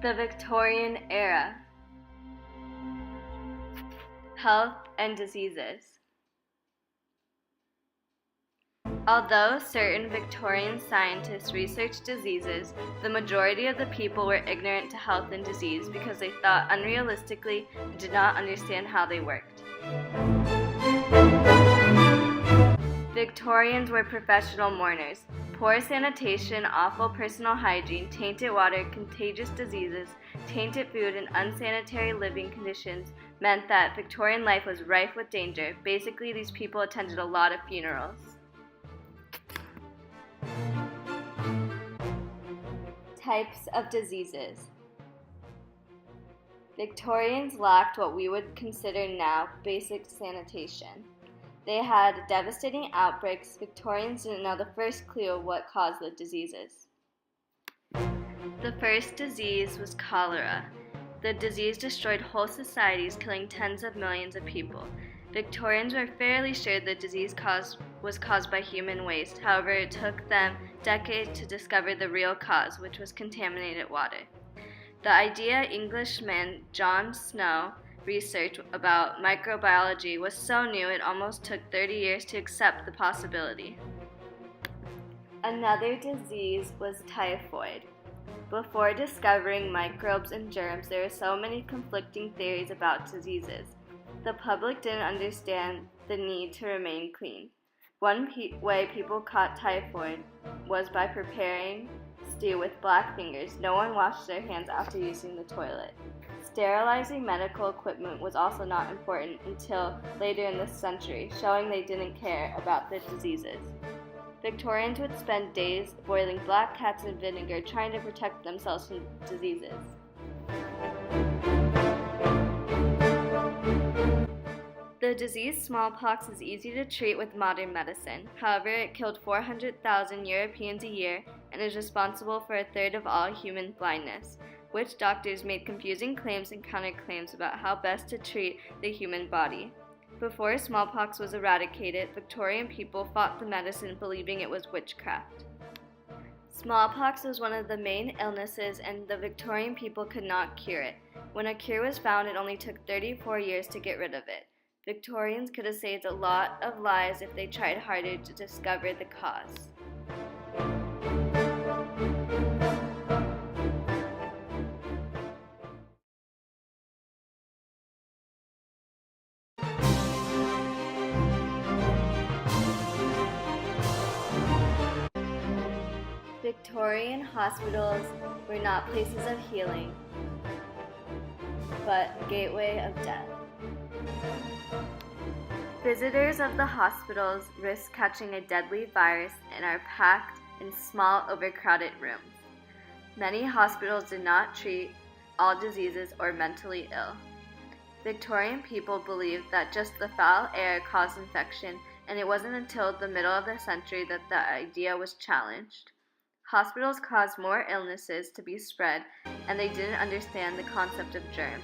The Victorian Era. Health and diseases. Although certain Victorian scientists researched diseases, the majority of the people were ignorant to health and disease because they thought unrealistically and did not understand how they worked. Victorians were professional mourners. Poor sanitation, awful personal hygiene, tainted water, contagious diseases, tainted food, and unsanitary living conditions meant that Victorian life was rife with danger. Basically, these people attended a lot of funerals. Types of diseases. Victorians lacked what we would consider now basic sanitation. They had devastating outbreaks. Victorians didn't know the first clue of what caused the diseases. The first disease was cholera. The disease destroyed whole societies, killing tens of millions of people. Victorians were fairly sure the disease was caused by human waste. However, it took them decades to discover the real cause, which was contaminated water. The idea Englishman John Snow research about microbiology was so new it almost took 30 years to accept the possibility. Another disease was typhoid. Before discovering microbes and germs, there were so many conflicting theories about diseases. The public didn't understand the need to remain clean. One way people caught typhoid was by preparing stew with black fingers. No one washed their hands after using the toilet. Sterilizing medical equipment was also not important until later in this century, showing they didn't care about the diseases. Victorians would spend days boiling black cats in vinegar trying to protect themselves from diseases. The disease smallpox is easy to treat with modern medicine. However, it killed 400,000 Europeans a year and is responsible for a third of all human blindness. Witch doctors made confusing claims and counterclaims about how best to treat the human body. Before smallpox was eradicated, Victorian people fought the medicine believing it was witchcraft. Smallpox was one of the main illnesses and the Victorian people could not cure it. When a cure was found, it only took 34 years to get rid of it. Victorians could have saved a lot of lives if they tried harder to discover the cause. Victorian hospitals were not places of healing, but gateway of death. Visitors of the hospitals risk catching a deadly virus and are packed in small, overcrowded rooms. Many hospitals did not treat all diseases or mentally ill. Victorian people believed that just the foul air caused infection, and it wasn't until the middle of the century that the idea was challenged. Hospitals caused more illnesses to be spread, and they didn't understand the concept of germs.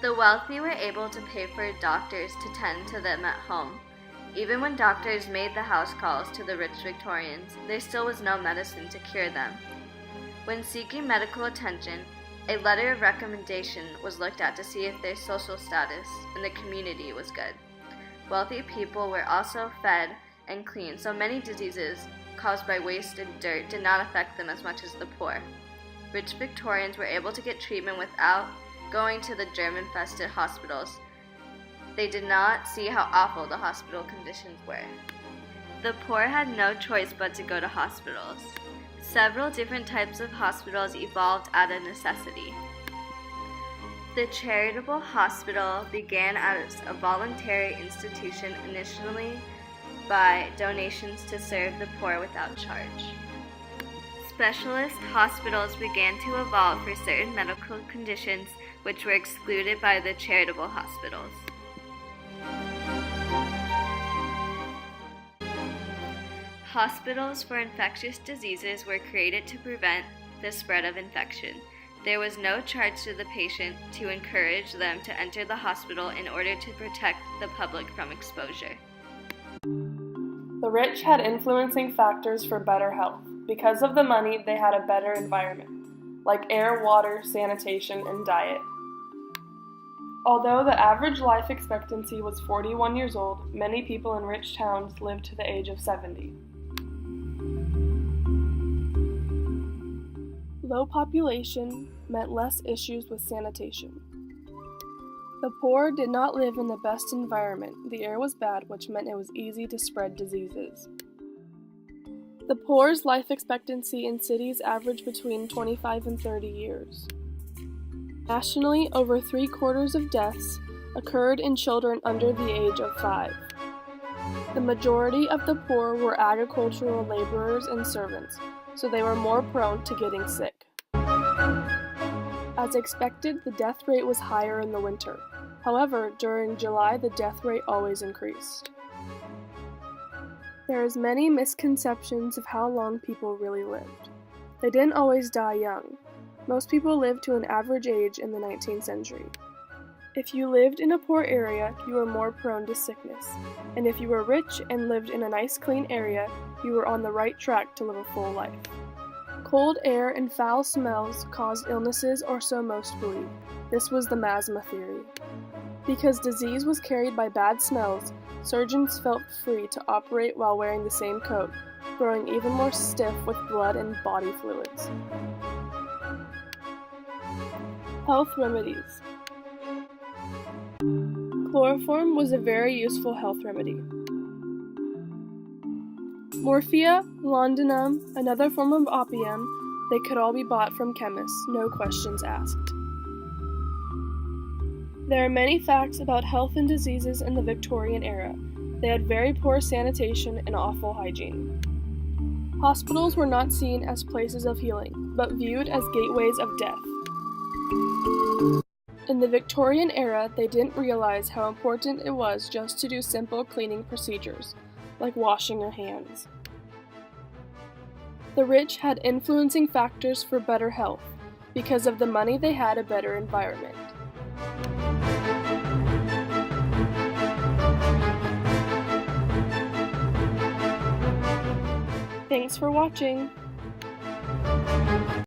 The wealthy were able to pay for doctors to tend to them at home. Even when doctors made the house calls to the rich Victorians, there still was no medicine to cure them. When seeking medical attention, a letter of recommendation was looked at to see if their social status in the community was good. Wealthy people were also fed and clean, so many diseases caused by waste and dirt did not affect them as much as the poor. Rich Victorians were able to get treatment without going to the germ-infested hospitals. They did not see how awful the hospital conditions were. The poor had no choice but to go to hospitals. Several different types of hospitals evolved out of necessity. The charitable hospital began as a voluntary institution initially by donations to serve the poor without charge. Specialist hospitals began to evolve for certain medical conditions which were excluded by the charitable hospitals. Hospitals for infectious diseases were created to prevent the spread of infection. There was no charge to the patient to encourage them to enter the hospital in order to protect the public from exposure. The rich had influencing factors for better health. Because of the money, they had a better environment. like air, water, sanitation, and diet. Although the average life expectancy was 41 years old, many people in rich towns lived to the age of 70. Low population meant less issues with sanitation. The poor did not live in the best environment. The air was bad, which meant it was easy to spread diseases. The poor's life expectancy in cities averaged between 25 and 30 years. Nationally, over 3/4 of deaths occurred in children under the age of 5. The majority of the poor were agricultural laborers and servants, so they were more prone to getting sick. As expected, the death rate was higher in the winter. However, during July, the death rate always increased. There is many misconceptions of how long people really lived. They didn't always die young. Most people lived to an average age in the 19th century. If you lived in a poor area, you were more prone to sickness. And if you were rich and lived in a nice clean area, you were on the right track to live a full life. Cold air and foul smells caused illnesses, or so most believed. This was the miasma theory. Because disease was carried by bad smells, surgeons felt free to operate while wearing the same coat, growing even more stiff with blood and body fluids. Health remedies. Chloroform was a very useful health remedy. Morphia, laudanum, another form of opium, they could all be bought from chemists, no questions asked. There are many facts about health and diseases in the Victorian era. They had very poor sanitation and awful hygiene. Hospitals were not seen as places of healing, but viewed as gateways of death. In the Victorian era, they didn't realize how important it was just to do simple cleaning procedures, like washing your hands. The rich had influencing factors for better health. Because of the money, they had a better environment. Thanks for watching!